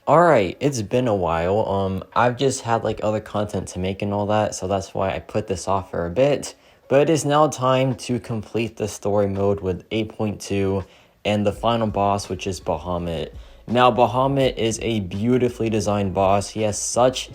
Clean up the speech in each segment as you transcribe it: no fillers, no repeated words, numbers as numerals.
Alright, it's been a while. I've just had like other content to make and all that, so that's why I put this off for a bit. But it is now time to complete the story mode with 8.2 and the final boss, which is Bahamut. Now, Bahamut is a beautifully designed boss. He has such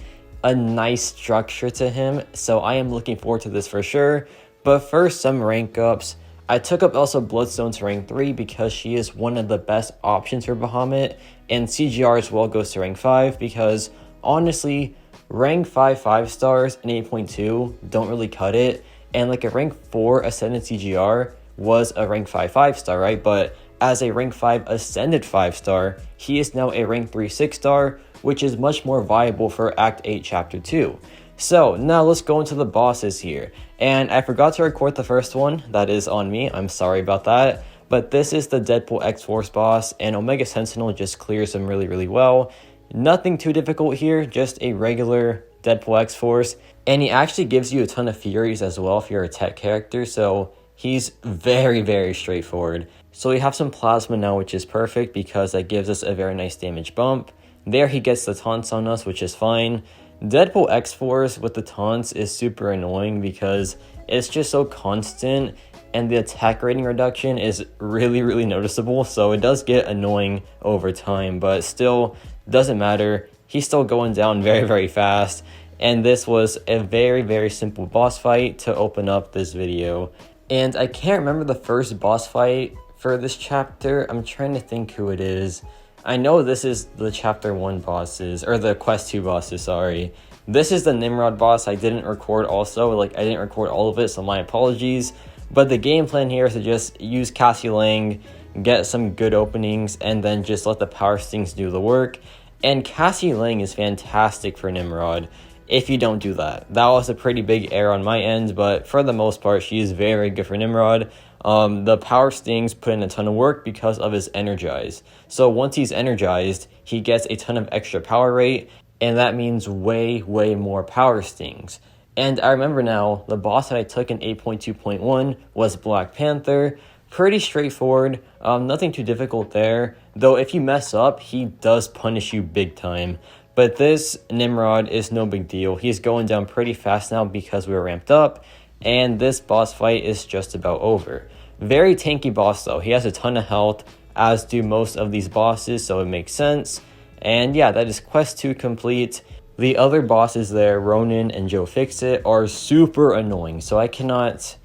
a nice structure to him, so I am looking forward to this for sure. But first, some rank ups. I took up Elsa Bloodstone to rank 3 because she is one of the best options for Bahamut, and CGR as well goes to rank 5 because, honestly, rank 5 5-stars and 8.2 don't really cut it, and like a rank 4 Ascended CGR was a rank 5 5-star, right? But as a rank 5 Ascended 5-star, he is now a rank 3 6-star, which is much more viable for Act 8 Chapter 2. So now let's go into the bosses here. And I forgot to record the first one. That is on me. I'm sorry about that. But this is the Deadpool X-Force boss, and Omega Sentinel just clears him really well. Nothing too difficult here, just a regular Deadpool X-Force. And he actually gives you a ton of Furies as well if you're a tech character, so he's very straightforward. So we have some Plasma now, which is perfect because that gives us a very nice damage bump. There he gets the taunts on us, which is fine. Deadpool X-Force with the taunts is super annoying because it's just so constant and the attack rating reduction is really noticeable, so it does get annoying over time, but still doesn't matter. He's still going down very fast, and this was a very simple boss fight to open up this video. And I can't remember the first boss fight for this chapter. I'm trying to think who it is. I know this is the chapter 1 bosses, or the quest 2 bosses, sorry. This is the Nimrod boss. I didn't record also, I didn't record all of it, so my apologies. But the game plan here is to just use Cassie Lang, get some good openings, and then just let the power stings do the work. And Cassie Lang is fantastic for Nimrod if you don't do that. That was a pretty big error on my end, but for the most part, she is very good for Nimrod. The power stings put in a ton of work because of his energize. So once he's energized, he gets a ton of extra power rate, and that means way more power stings. And I remember now, the boss that I took in 8.2.1 was Black Panther. Pretty straightforward, nothing too difficult there, though if you mess up, he does punish you big time. But this Nimrod is no big deal. He's going down pretty fast now because we were ramped up, and this boss fight is just about over. Very tanky boss though. He has a ton of health, as do most of these bosses, so it makes sense. And yeah, that is quest 2 complete. The other bosses there, Ronin and Joe Fixit, are super annoying, so I cannot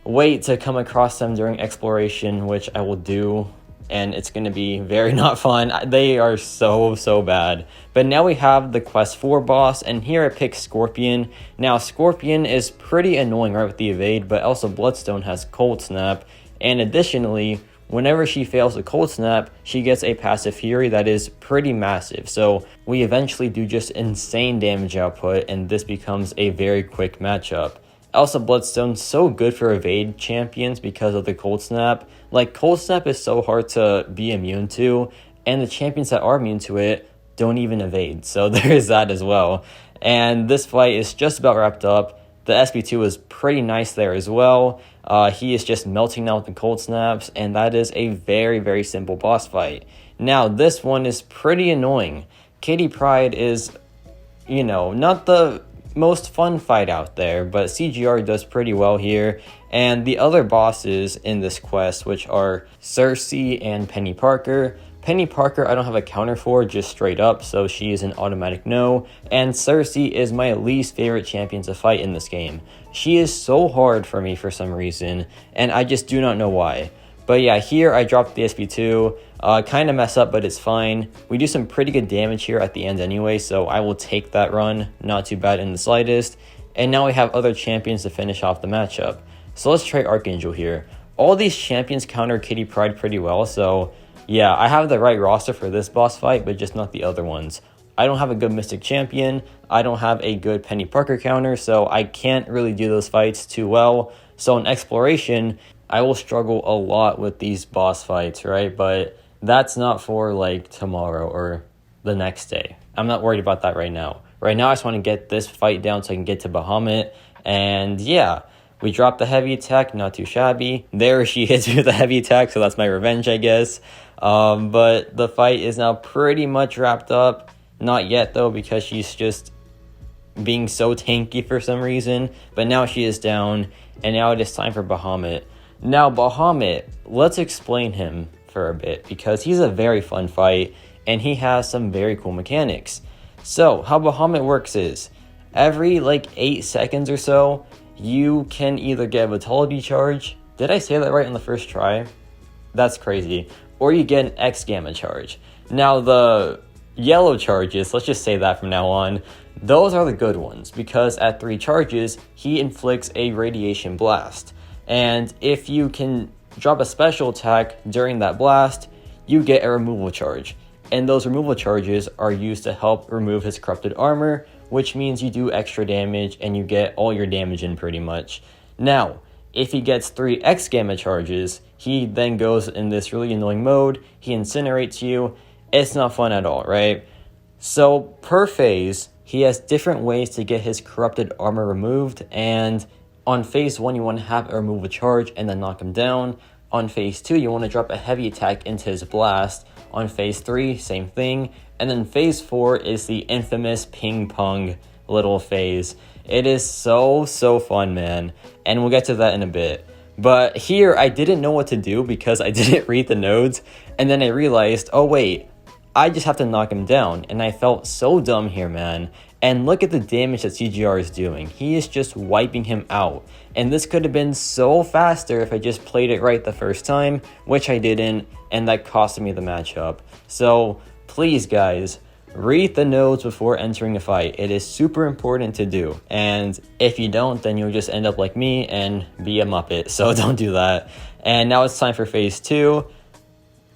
wait to come across them during exploration, which I will do, and it's going to be very not fun. They are so bad. But now we have the quest 4 boss, and here I pick Scorpion. Now Scorpion is pretty annoying right with the evade, but also Bloodstone has Cold Snap, and additionally, whenever she fails a Cold Snap, she gets a passive Fury that is pretty massive. So we eventually do just insane damage output, and this becomes a very quick matchup. Elsa Bloodstone's so good for evade champions because of the Cold Snap. Cold Snap is so hard to be immune to, and the champions that are immune to it don't even evade. So there is that as well. And this fight is just about wrapped up. The SB2 was pretty nice there as well. He is just melting now with the Cold Snaps, and that is a very simple boss fight. Now, this one is pretty annoying. Katie Pride is, not the most fun fight out there, but CGR does pretty well here. And the other bosses in this quest, which are Cersei and Penny Parker. Penny Parker I don't have a counter for, just straight up, so she is an automatic no. And Cersei is my least favorite champion to fight in this game. She is so hard for me for some reason, and I just do not know why. But yeah, here I dropped the SB2, kind of mess up, but it's fine. We do some pretty good damage here at the end anyway, so I will take that run, not too bad in the slightest. And now we have other champions to finish off the matchup. So let's try Archangel here. All these champions counter Kitty Pryde pretty well, so yeah, I have the right roster for this boss fight, but just not the other ones. I don't have a good Mystic Champion, I don't have a good Penny Parker counter, so I can't really do those fights too well. So in Exploration, I will struggle a lot with these boss fights, right? But that's not for tomorrow or the next day. I'm not worried about that right now. Right now, I just want to get this fight down so I can get to Bahamut. And yeah, We dropped the heavy attack, not too shabby. There she hits me with the heavy attack, so that's my revenge, I guess. But the fight is now pretty much wrapped up. Not yet, though, because she's just being so tanky for some reason. But now she is down, and now it is time for Bahamut. Now, Bahamut, let's explain him for a bit, because he's a very fun fight, and he has some very cool mechanics. So, how Bahamut works is, every, 8 seconds or so, you can either get a Vitality charge. Did I say that right on the first try? That's crazy. Or you get an X Gamma charge. Now, the yellow charges, let's just say that from now on, those are the good ones, because at 3 charges, he inflicts a radiation blast. And if you can drop a special attack during that blast, you get a removal charge. And those removal charges are used to help remove his corrupted armor, which means you do extra damage and you get all your damage in pretty much. Now, if he gets 3 X Gamma charges, he then goes in this really annoying mode, he incinerates you. It's not fun at all, right? So per phase, he has different ways to get his corrupted armor removed, and on phase 1 you want to have a removal charge and then knock him down. On phase 2 you want to drop a heavy attack into his blast. On phase 3, same thing. And then phase 4 is the infamous ping pong little phase. It is so fun, man. And we'll get to that in a bit. But here, I didn't know what to do because I didn't read the nodes. And then I realized, oh wait, I just have to knock him down. And I felt so dumb here, man. And look at the damage that CGR is doing. He is just wiping him out. And this could have been so faster if I just played it right the first time, which I didn't, and that costed me the matchup. So please, guys, read the nodes before entering a fight. It is super important to do. And if you don't, then you'll just end up like me and be a Muppet. So don't do that. And now it's time for phase 2.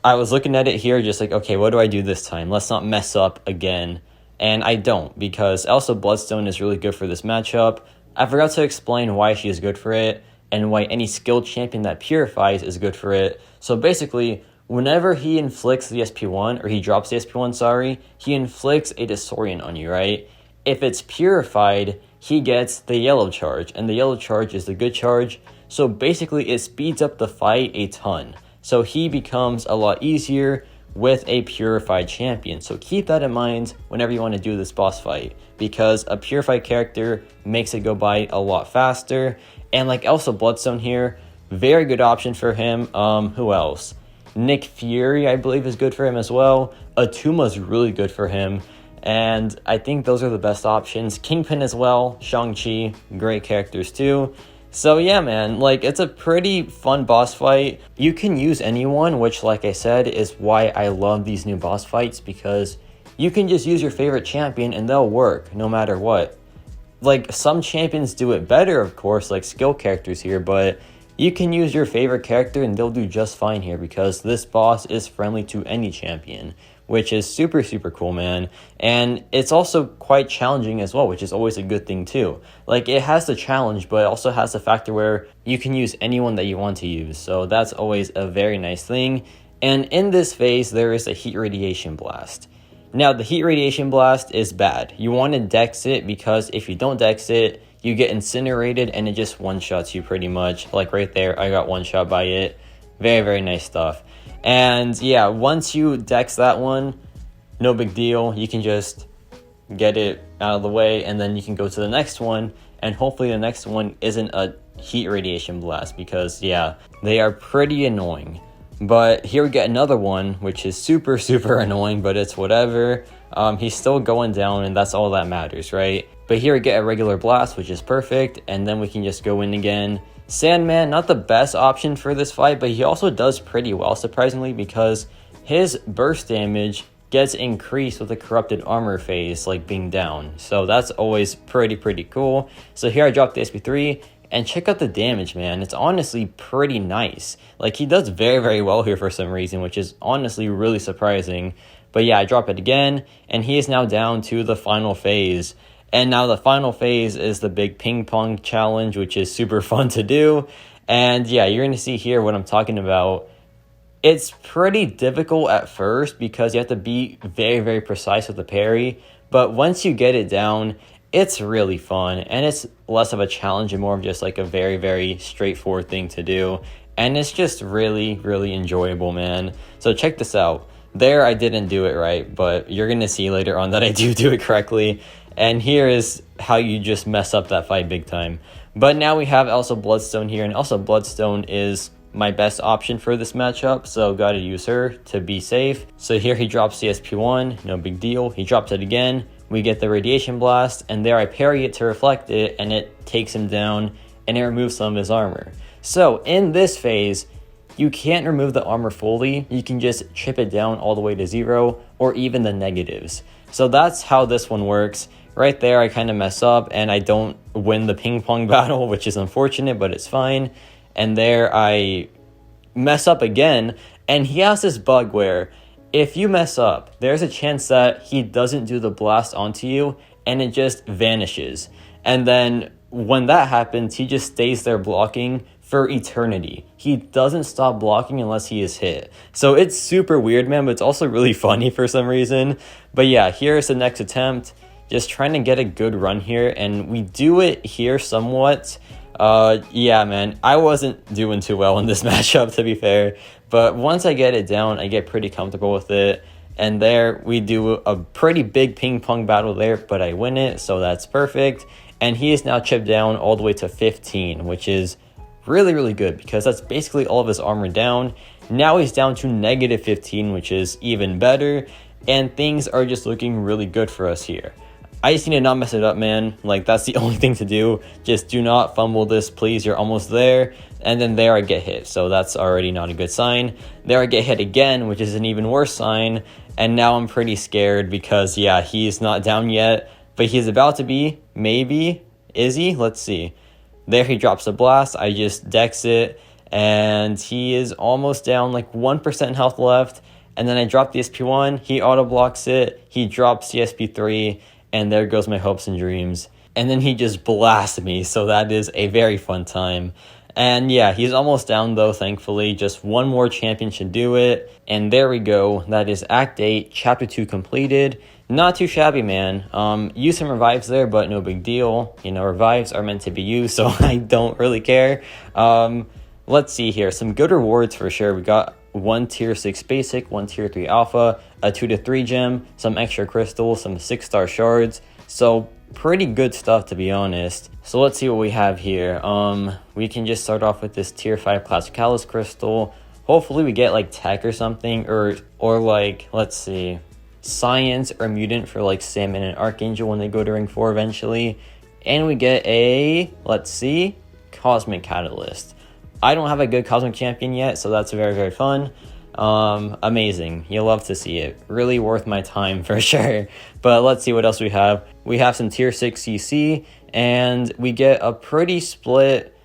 I was looking at it here just like, okay, what do I do this time? Let's not mess up again. And I don't, because Elsa Bloodstone is really good for this matchup. I forgot to explain why she is good for it, and why any skilled champion that purifies is good for it. So basically, whenever he inflicts the SP1, or he drops the SP1, sorry, he inflicts a Disorient on you, right? If it's purified, he gets the yellow charge, and the yellow charge is the good charge. So basically, it speeds up the fight a ton. So he becomes a lot easier with a purified champion. So keep that in mind whenever you want to do this boss fight, because a purified character makes it go by a lot faster. And like Elsa Bloodstone here, very good option for him. Who else? Nick Fury, I believe, is good for him as well. Atuma's really good for him. And I think those are the best options. Kingpin as well. Shang-Chi, great characters too. So yeah, man, it's a pretty fun boss fight. You can use anyone, which, like I said, is why I love these new boss fights, because you can just use your favorite champion and they'll work no matter what. Some champions do it better, of course, like skill characters here, but you can use your favorite character and they'll do just fine here, because this boss is friendly to any champion, which is super cool, man. And it's also quite challenging as well, which is always a good thing too. It has the challenge, but it also has the factor where you can use anyone that you want to use. So that's always a very nice thing. And in this phase, there is a heat radiation blast. Now, the heat radiation blast is bad. You want to dex it, because if you don't dex it, you get incinerated and it just one-shots you pretty much. Right there, I got one-shot by it. Very nice stuff. And yeah, once you dex that one, no big deal. You can just get it out of the way, and then you can go to the next one, and hopefully the next one isn't a heat radiation blast, because yeah, they are pretty annoying. But here we get another one, which is super annoying, but it's whatever. He's still going down, and that's all that matters, right? But here we get a regular blast, which is perfect, and then we can just go in again. Sandman, not the best option for this fight, but he also does pretty well, surprisingly, because his burst damage gets increased with the corrupted armor phase, being down. So that's always pretty cool. So here I dropped the SP3, and check out the damage, man. It's honestly pretty nice. He does very well here for some reason, which is honestly really surprising. But yeah, I drop it again, and he is now down to the final phase. And now the final phase is the big ping pong challenge, which is super fun to do. And yeah, you're going to see here what I'm talking about. It's pretty difficult at first because you have to be very precise with the parry. But once you get it down, It's really fun, and it's less of a challenge and more of just like a very, very straightforward thing to do. And it's just really, really enjoyable, man. So check this out. There, I didn't do it right, but you're going to see later on that I do it correctly. And here is how you just mess up that fight big time. But now we have also Bloodstone here, and also Bloodstone is my best option for this matchup, so gotta use her to be safe. So here he drops the SP1, no big deal. He drops it again. We get the Radiation Blast, and there I parry it to reflect it, and it takes him down, and it removes some of his armor. So in this phase, you can't remove the armor fully. You can just chip it down all the way to 0, or even the negatives. So that's how this one works. Right there, I kind of mess up, and I don't win the ping pong battle, which is unfortunate, but it's fine. And there I mess up again, and he has this bug where if you mess up, there's a chance that he doesn't do the blast onto you, and it just vanishes. And then when that happens, he just stays there blocking for eternity. He doesn't stop blocking unless he is hit. So it's super weird, man, but it's also really funny for some reason. But yeah, here's the next attempt. Just trying to get a good run here, and we do it here somewhat. Yeah, man, I wasn't doing too well in this matchup, to be fair. But once I get it down, I get pretty comfortable with it. And there we do a pretty big ping pong battle there, but I win it, so that's perfect. And he is now chipped down all the way to 15, which is really, really good because that's basically all of his armor down. Now he's down to negative 15, which is even better. And things are just looking really good for us here. I just need to not mess it up, man. Like, that's the only thing to do. Just do not fumble this, please. You're almost there. And then there I get hit. So that's already not a good sign. There I get hit again, which is an even worse sign. And now I'm pretty scared because, yeah, he's not down yet. But he's about to be. Maybe. Is he? Let's see. There he drops a blast. I just dex it. And he is almost down, like 1% health left. And then I drop the SP1. He auto blocks it. He drops the SP3. And there goes my hopes and dreams. And then he just blasts me, so that is a very fun time. And yeah, he's almost down though, thankfully. Just one more champion should do it. And there we go. That is Act 8, Chapter 2 completed. Not too shabby, man. Use some revives there, but no big deal. You know, revives are meant to be used, so I don't really care. Let's see here. Some good rewards for sure. We got 1 tier 6 basic, 1 tier 3 alpha, a 2 to 3 gem, some extra crystals, some 6-star shards. So pretty good stuff, to be honest. So let's see what we have here. We can just start off with this tier 5 classic Callus crystal. Hopefully we get like tech or something, or like, let's see, science or mutant for like Salmon and Archangel when they go to ring 4 eventually. And we get a, let's see, cosmic catalyst. I don't have a good cosmic champion yet, so that's very, very fun. Amazing. You'll love to see it. Really worth my time for sure. But let's see what else we have. We have some tier 6 CC, and we get a pretty split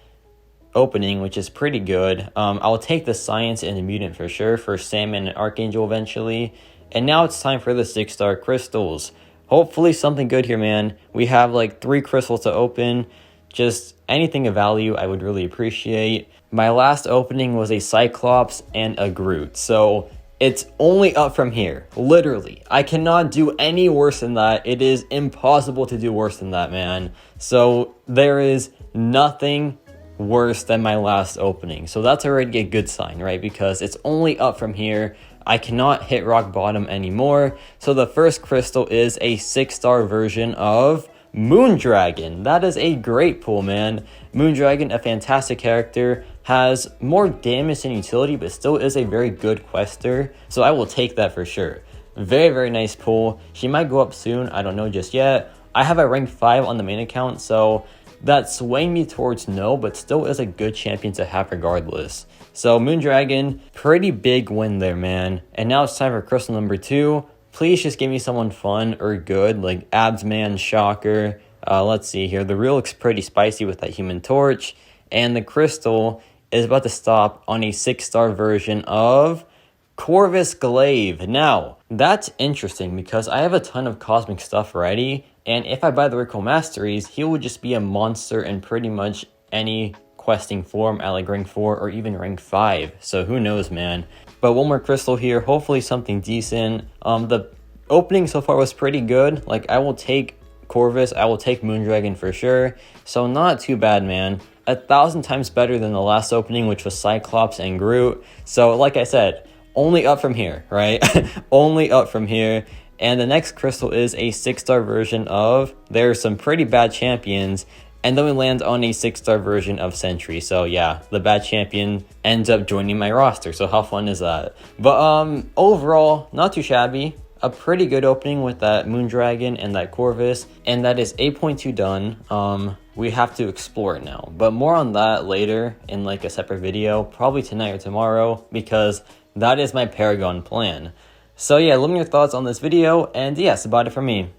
opening, which is pretty good. I'll take the science and the mutant for sure for Salmon and Archangel eventually. And now it's time for the 6-star crystals. Hopefully something good here, man. We have like 3 crystals to open. Just anything of value I would really appreciate. My last opening was a Cyclops and a Groot, so it's only up from here, literally. I cannot do any worse than that. It is impossible to do worse than that, man. So there is nothing worse than my last opening. So that's already a good sign, right? Because it's only up from here. I cannot hit rock bottom anymore. So the first crystal is a 6-star version of Moondragon. That is a great pull, man. Moondragon, a fantastic character, has more damage than utility, but still is a very good quester. So I will take that for sure. Very, very nice pull. She might go up soon. I don't know just yet. I have a rank 5 on the main account, so that's swaying me towards no, but still is a good champion to have regardless. So Moondragon, pretty big win there, man. And now it's time for crystal number 2. Please just give me someone fun or good, like Absman, Shocker. Let's see here. The reel looks pretty spicy with that Human Torch. And the crystal is about to stop on a 6-star version of Corvus Glaive. Now, that's interesting because I have a ton of cosmic stuff already. And if I buy the Recall Masteries, he will just be a monster in pretty much any questing form at like rank 4 or even rank 5. So who knows, man. But one more crystal here, hopefully something decent. The opening so far was pretty good. Like, I will take Corvus, I will take Moondragon for sure. So not too bad, man. 1,000 times better than the last opening, which was Cyclops and Groot. So like I said, only up from here, right? Only up from here. And the next crystal is a 6-star version of, there's some pretty bad champions. And then we land on a 6-star version of Sentry. So yeah, the bad champion ends up joining my roster. So how fun is that? But overall, not too shabby. A pretty good opening with that Moondragon and that Corvus. And that is 8.2 done. We have to explore it now. But more on that later in like a separate video. Probably tonight or tomorrow. Because that is my Paragon plan. So yeah, let me know your thoughts on this video. And yes, about it for me.